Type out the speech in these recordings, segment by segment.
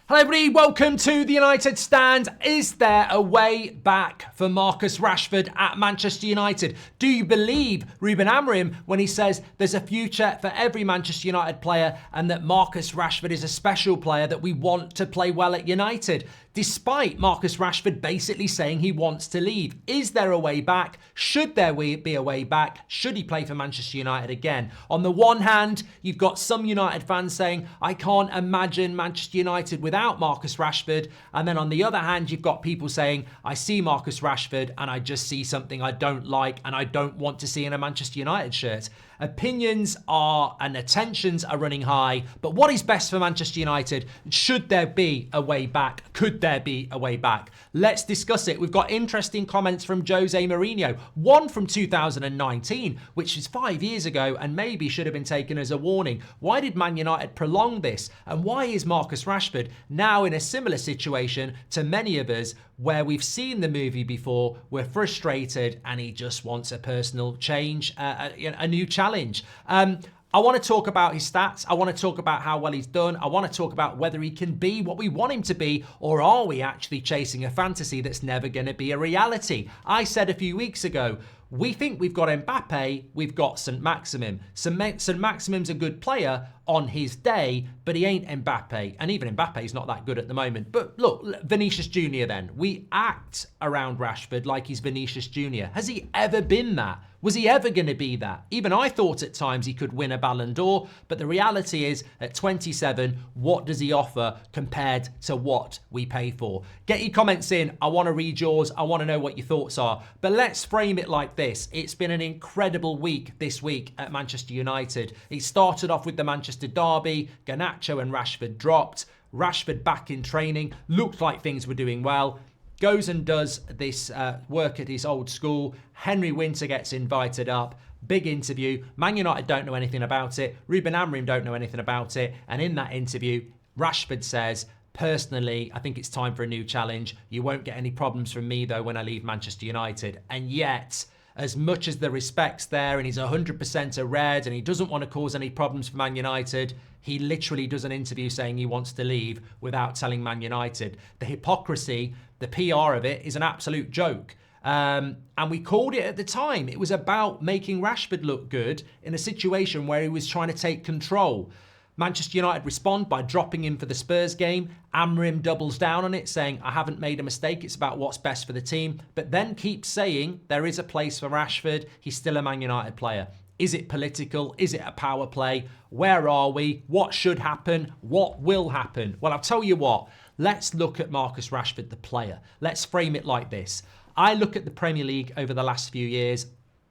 Hello everybody, welcome to the United Stand. Is there a way back for Marcus Rashford at Manchester United? Do you believe Ruben Amorim when he says there's a future for every Manchester United player and that Marcus Rashford is a special player that we want to play well at United? Despite Marcus Rashford basically saying he wants to leave. Is there a way back? Should there be a way back? Should he play for Manchester United again? On the one hand, you've got some United fans saying, I can't imagine Manchester United without Marcus Rashford. And then on the other hand, you've got people saying, I see Marcus Rashford and I just see something I don't like and I don't want to see in a Manchester United shirt. Opinions are and attentions are running high, but what is best for Manchester United? Should there be a way back? Could there be a way back? Let's discuss it. We've got interesting comments from Jose Mourinho, one from 2019, which is 5 years ago and maybe should have been taken as a warning. Why did Man United prolong this? And why is Marcus Rashford now in a similar situation to many of us where we've seen the movie before, we're frustrated and he just wants a personal change, a new challenge. I want to talk about his stats. I want to talk about how well he's done. I want to talk about whether he can be what we want him to be, or are we actually chasing a fantasy that's never going to be a reality? I said a few weeks ago, we think we've got Mbappe, we've got St. Maximin. St. Maximin's a good player on his day, but he ain't Mbappe. And even Mbappe's not that good at the moment. But look, Vinicius Jr. then. We act around Rashford like he's Vinicius Jr. Has he ever been that? Was he ever going to be that? Even I thought at times he could win a Ballon d'Or, but the reality is at 27, what does he offer compared to what we pay for? Get your comments in. I want to read yours. I want to know what your thoughts are. But let's frame it like this. It's been an incredible week this week at Manchester United. It started off with the Manchester derby. Garnacho and Rashford dropped. Rashford back in training. Looked like things were doing well. Goes and does this work at his old school. Henry Winter gets invited up. Big interview. Man United don't know anything about it. Ruben Amorim don't know anything about it. And in that interview, Rashford says, personally, I think it's time for a new challenge. You won't get any problems from me, though, when I leave Manchester United. And yet, as much as the respect's there and he's 100% a red and he doesn't want to cause any problems for Man United, he literally does an interview saying he wants to leave without telling Man United. The hypocrisy, the PR of it is an absolute joke. And we called it at the time. It was about making Rashford look good in a situation where he was trying to take control. Manchester United respond by dropping him for the Spurs game. Amorim doubles down on it, saying, I haven't made a mistake. It's about what's best for the team. But then keeps saying there is a place for Rashford. He's still a Man United player. Is it political? Is it a power play? Where are we? What should happen? What will happen? Well, I'll tell you what. Let's look at Marcus Rashford, the player. Let's frame it like this. I look at the Premier League over the last few years.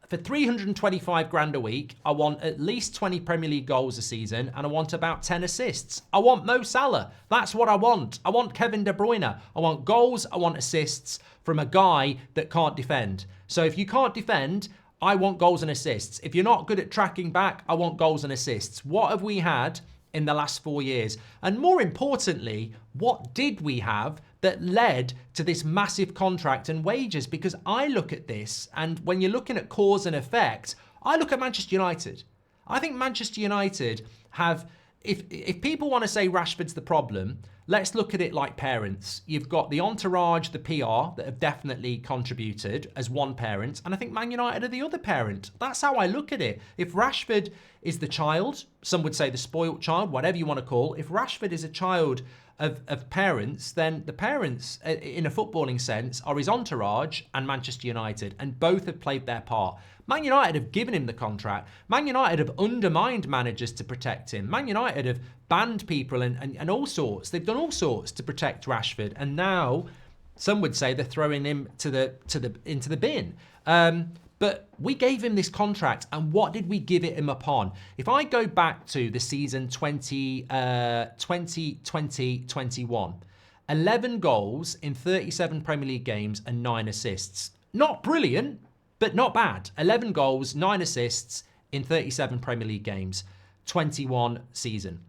For 325 grand a week, I want at least 20 Premier League goals a season and I want about 10 assists. I want Mo Salah. That's what I want. I want Kevin De Bruyne. I want goals. I want assists from a guy that can't defend. So if you can't defend, I want goals and assists. If you're not good at tracking back, I want goals and assists. What have we had in the last 4 years? And more importantly, what did we have that led to this massive contract and wages? Because I look at this, and when you're looking at cause and effect, I look at Manchester United. I think Manchester United have, if people want to say Rashford's the problem, let's look at it like parents. You've got the entourage, the PR that have definitely contributed as one parent, and I think Man United are the other parent. That's how I look at it. If Rashford is the child, some would say the spoilt child, whatever you want to call, if Rashford is a child of parents, then the parents, in a footballing sense, are his entourage and Manchester United, and both have played their part. Man United have given him the contract. Man United have undermined managers to protect him. Man United have banned people and all sorts. They've done all sorts to protect Rashford, and now some would say they're throwing him into the bin. But we gave him this contract, and what did we give it him upon? If I go back to the season 2020-21, 11 goals in 37 Premier League games and 9 assists. Not brilliant, but not bad. 11 goals, 9 assists in 37 Premier League games. 21 season.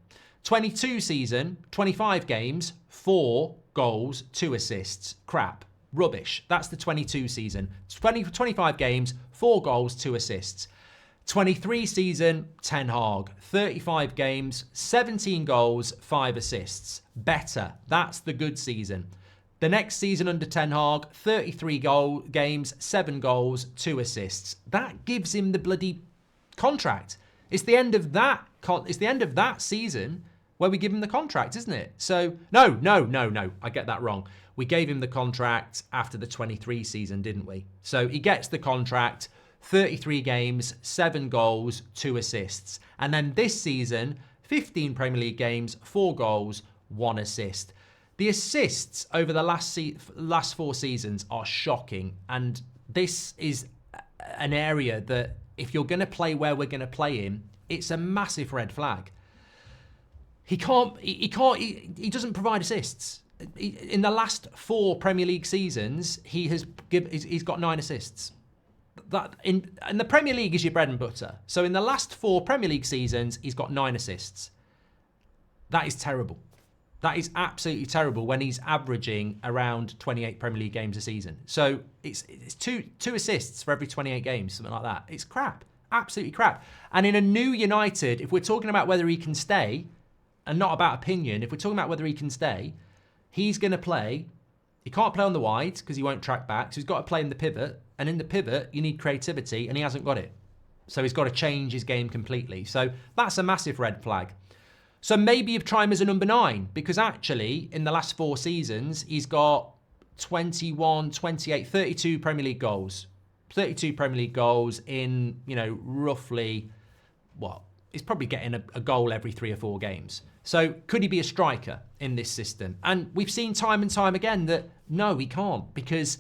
22 season, 25 games, 4 goals, 2 assists. Crap. Rubbish. That's the 22 season. 25 games, 4 goals, 2 assists. 23 season, Ten Hag, 35 games, 17 goals, 5 assists. Better. That's the good season. The next season under Ten Hag, 33 games, 7 goals, 2 assists. That gives him the bloody contract. It's the end of that. It's the end of that season where we give him the contract, isn't it? So no. I get that wrong. We gave him the contract after the 23 season, didn't we? So he gets the contract. 33 games, 7 goals, 2 assists. And then this season, 15 Premier League games, 4 goals, 1 assist. The assists over the last 4 seasons are shocking. And this is an area that if you're going to play where we're going to play him, it's a massive red flag. He doesn't provide assists. In the last 4 Premier League seasons, he's got 9 assists. That in the Premier League is your bread and butter. So in the last 4 Premier League seasons, he's got 9 assists. That is terrible. That is absolutely terrible when he's averaging around 28 Premier League games a season. So it's two assists for every 28 games, something like that. It's crap. Absolutely crap. And in a new United, if we're talking about whether he can stay, and not about opinion, if we're talking about whether he can stay, he's going to play. He can't play on the wide because he won't track back. So he's got to play in the pivot. And in the pivot, you need creativity, and he hasn't got it. So he's got to change his game completely. So that's a massive red flag. So maybe you try him as a number 9, because actually, in the last 4 seasons, he's got 21, 28, 32 Premier League goals. 32 Premier League goals in, roughly, he's probably getting a goal every 3 or 4 games. So could he be a striker in this system? And we've seen time and time again that no, he can't, because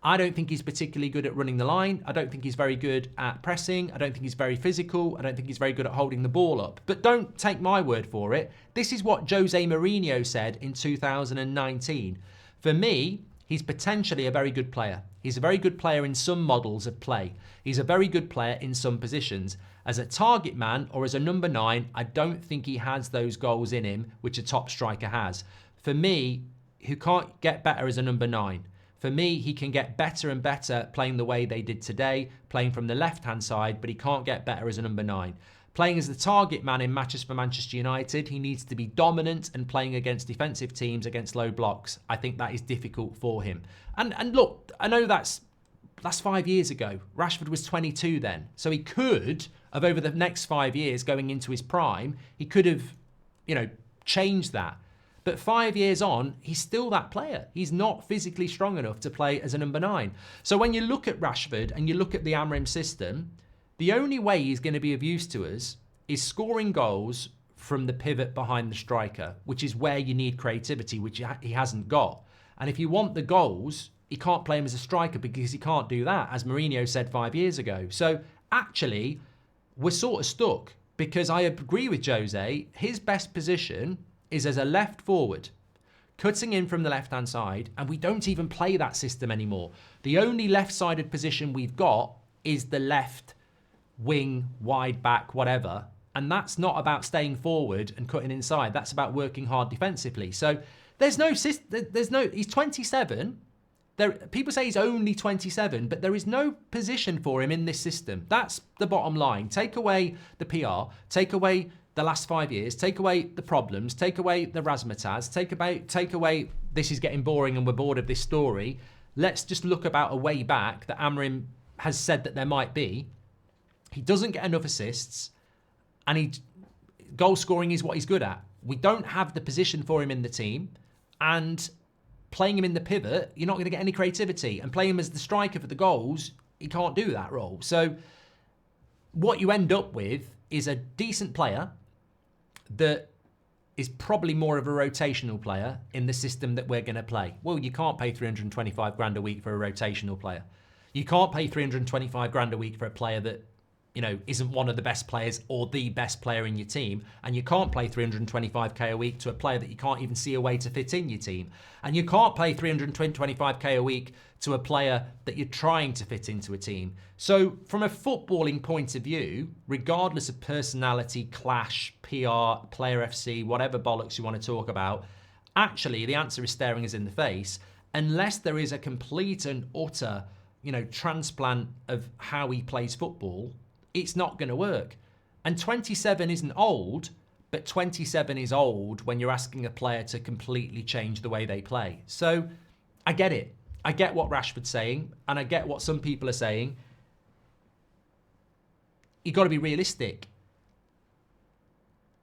I don't think he's particularly good at running the line. I don't think he's very good at pressing. I don't think he's very physical. I don't think he's very good at holding the ball up. But don't take my word for it. This is what Jose Mourinho said in 2019. For me, he's potentially a very good player. He's a very good player in some models of play. He's a very good player in some positions. As a target man or as a number 9, I don't think he has those goals in him, which a top striker has. For me, who can't get better as a number 9. For me, he can get better and better playing the way they did today, playing from the left-hand side, but he can't get better as a number 9. Playing as the target man in matches for Manchester United, he needs to be dominant and playing against defensive teams, against low blocks. I think that is difficult for him. And look, I know that's 5 years ago. Rashford was 22 then. So he could have, over the next 5 years going into his prime, he could have, changed that. But 5 years on, he's still that player. He's not physically strong enough to play as a number 9. So when you look at Rashford and you look at the Amrim system, the only way he's going to be of use to us is scoring goals from the pivot behind the striker, which is where you need creativity, which he hasn't got. And if you want the goals, he can't play him as a striker because he can't do that, as Mourinho said 5 years ago. So actually, we're sort of stuck, because I agree with Jose. His best position is as a left forward, cutting in from the left-hand side, and we don't even play that system anymore. The only left-sided position we've got is the left wing, wide back, whatever, and that's not about staying forward and cutting inside. That's about working hard defensively. So he's 27. People say he's only 27, but there is no position for him in this system. That's the bottom line. Take away the PR, take away the last 5 years, take away the problems, take away the razzmatazz, take away this is getting boring and we're bored of this story. Let's just look about a way back that Amrim has said that there might be. He doesn't get enough assists, and goal scoring is what he's good at. We don't have the position for him in the team, and playing him in the pivot, you're not going to get any creativity. And playing him as the striker for the goals, he can't do that role. So what you end up with is a decent player that is probably more of a rotational player in the system that we're going to play. Well, you can't pay 325 grand a week for a rotational player. You can't pay 325 grand a week for a player that, isn't one of the best players or the best player in your team. And you can't pay 325k a week to a player that you can't even see a way to fit in your team. And you can't pay 325k a week to a player that you're trying to fit into a team. So from a footballing point of view, regardless of personality, clash, PR, player FC, whatever bollocks you want to talk about, actually the answer is staring us in the face. Unless there is a complete and utter, transplant of how he plays football, it's not going to work. And 27 isn't old, but 27 is old when you're asking a player to completely change the way they play. So I get it. I get what Rashford's saying, and I get what some people are saying. You've got to be realistic.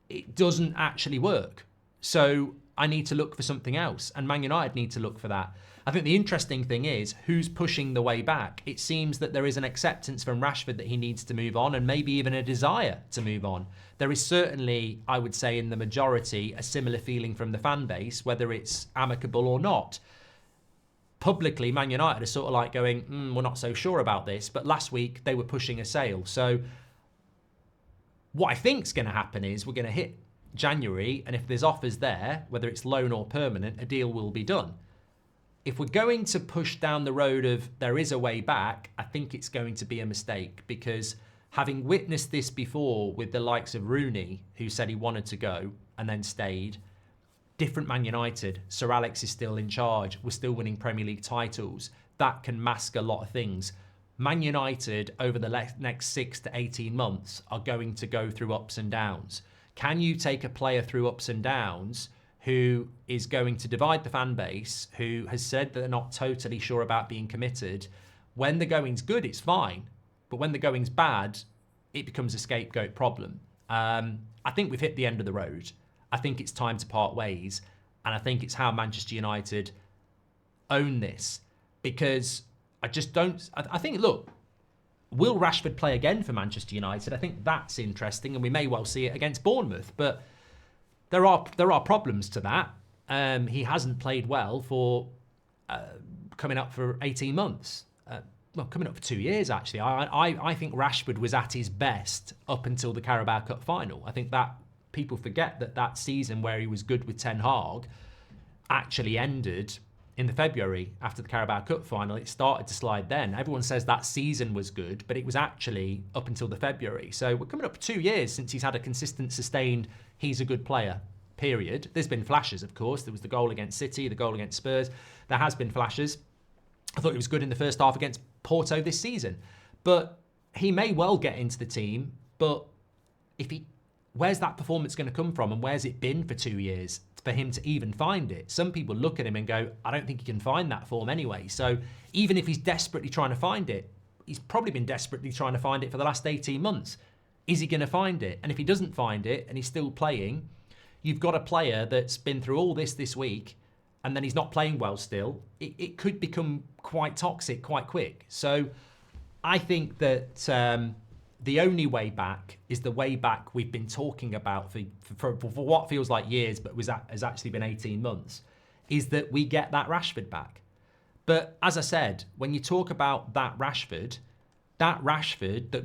It doesn't actually work. So I need to look for something else, and Man United need to look for that. I think the interesting thing is who's pushing the way back. It seems that there is an acceptance from Rashford that he needs to move on, and maybe even a desire to move on. There is certainly, I would say, in the majority, a similar feeling from the fan base, whether it's amicable or not. Publicly, Man United are sort of like going, we're not so sure about this, but last week they were pushing a sale. So what I think is going to happen is we're going to hit January, and if there's offers there, whether it's loan or permanent, a deal will be done. If we're going to push down the road of there is a way back, I think it's going to be a mistake, because having witnessed this before with the likes of Rooney, who said he wanted to go and then stayed, different Man United, Sir Alex is still in charge, we're still winning Premier League titles, that can mask a lot of things. Man United, over the next 6 to 18 months, are going to go through ups and downs. Can you take a player through ups and downs who is going to divide the fan base, who has said that they're not totally sure about being committed? When the going's good, it's fine. But when the going's bad, it becomes a scapegoat problem. I think we've hit the end of the road. I think it's time to part ways. And I think it's how Manchester United own this. Because I just don't... I think, look, will Rashford play again for Manchester United? I think that's interesting, and we may well see it against Bournemouth. But there are problems to that. He hasn't played well for coming up for 18 months. Coming up for 2 years, actually. I think Rashford was at his best up until the Carabao Cup final. I think that people forget that season where he was good with Ten Hag actually ended in the February after the Carabao Cup final. It started to slide then. Everyone says that season was good, but it was actually up until the February. So we're coming up for 2 years since he's had a consistent, sustained, he's a good player, period. There's been flashes, of course. There was the goal against City, the goal against Spurs. There has been flashes. I thought he was good in the first half against Porto this season. But he may well get into the team, but where's that performance going to come from, and where's it been for 2 years for him to even find it? Some people look at him and go, I don't think he can find that form anyway. So even if he's desperately trying to find it, he's probably been desperately trying to find it for the last 18 months. Is he going to find it? And if he doesn't find it and he's still playing, you've got a player that's been through all this week, and then he's not playing well still. It could become quite toxic quite quick. So I think that the only way back is the way back we've been talking about for what feels like years, but has actually been 18 months, is that we get that Rashford back. But as I said, when you talk about that Rashford that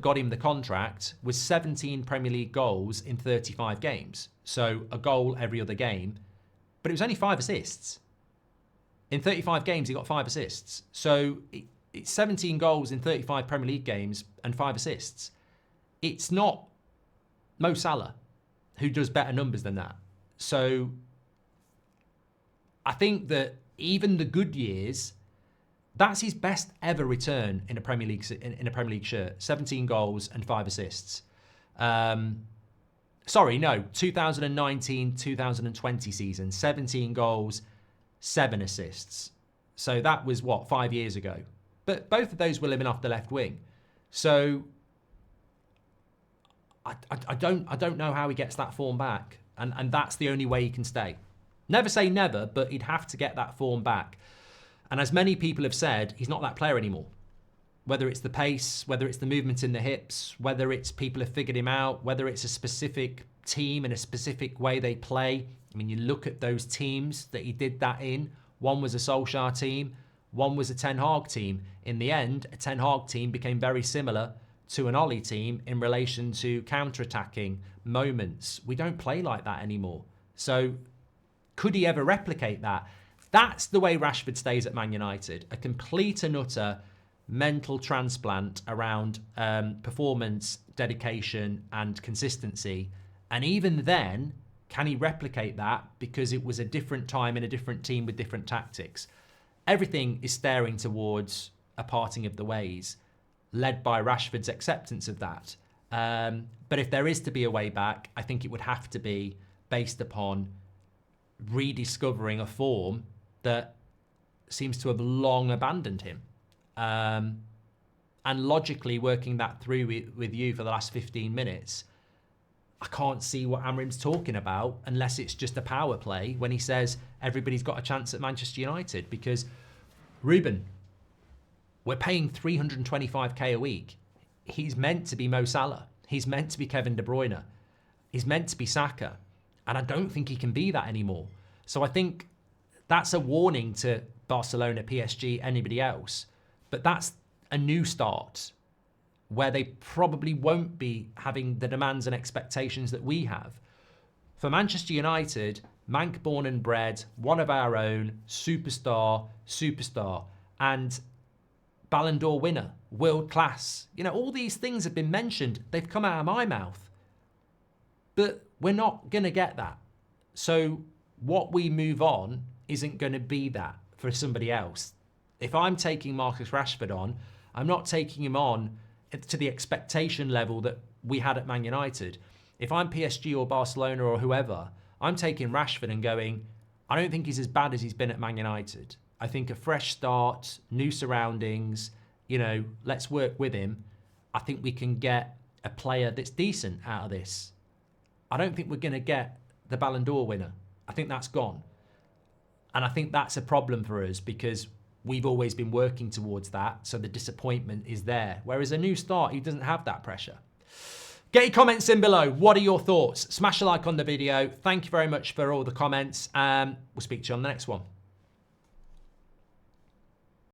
got him the contract was 17 Premier League goals in 35 games. So a goal every other game, but it was only 5 assists. In 35 games, he got 5 assists. So it's 17 goals in 35 Premier League games and 5 assists. It's not Mo Salah, who does better numbers than that. So I think that even the good years, that's his best ever return in a Premier League shirt. 17 goals and 5 assists. 2019-2020 season, 17 goals, 7 assists. So that was 5 years ago. But both of those were living off the left wing. So I don't know how he gets that form back, and that's the only way he can stay. Never say never, but he'd have to get that form back. And as many people have said, he's not that player anymore. Whether it's the pace, whether it's the movement in the hips, whether it's people have figured him out, whether it's a specific team and a specific way they play. I mean, you look at those teams that he did that in. One was a Solskjaer team, one was a Ten Hag team. In the end, a Ten Hag team became very similar to an Ollie team in relation to counter-attacking moments. We don't play like that anymore. So could he ever replicate that? That's the way Rashford stays at Man United. A complete and utter mental transplant around performance, dedication and consistency. And even then, can he replicate that? Because it was a different time in a different team with different tactics. Everything is staring towards a parting of the ways, led by Rashford's acceptance of that. But if there is to be a way back, I think it would have to be based upon rediscovering a form that seems to have long abandoned him. And logically working that through with you for the last 15 minutes, I can't see what Amrim's talking about unless it's just a power play when he says everybody's got a chance at Manchester United. Because, Ruben, we're paying 325k a week. He's meant to be Mo Salah. He's meant to be Kevin De Bruyne. He's meant to be Saka. And I don't think he can be that anymore. So I think that's a warning to Barcelona, PSG, anybody else. But that's a new start where they probably won't be having the demands and expectations that we have. For Manchester United, Manc born and bred, one of our own, superstar, and Ballon d'Or winner, world class. You know, all these things have been mentioned. They've come out of my mouth. But we're not going to get that. So what we move on isn't going to be that for somebody else. If I'm taking Marcus Rashford on, I'm not taking him on to the expectation level that we had at Man United. If I'm PSG or Barcelona or whoever, I'm taking Rashford and going, I don't think he's as bad as he's been at Man United. I think a fresh start, new surroundings, you know, let's work with him. I think we can get a player that's decent out of this. I don't think we're going to get the Ballon d'Or winner. I think that's gone. And I think that's a problem for us because we've always been working towards that. So the disappointment is there. Whereas a new start, he doesn't have that pressure. Get your comments in below. What are your thoughts? Smash a like on the video. Thank you very much for all the comments. We'll speak to you on the next one.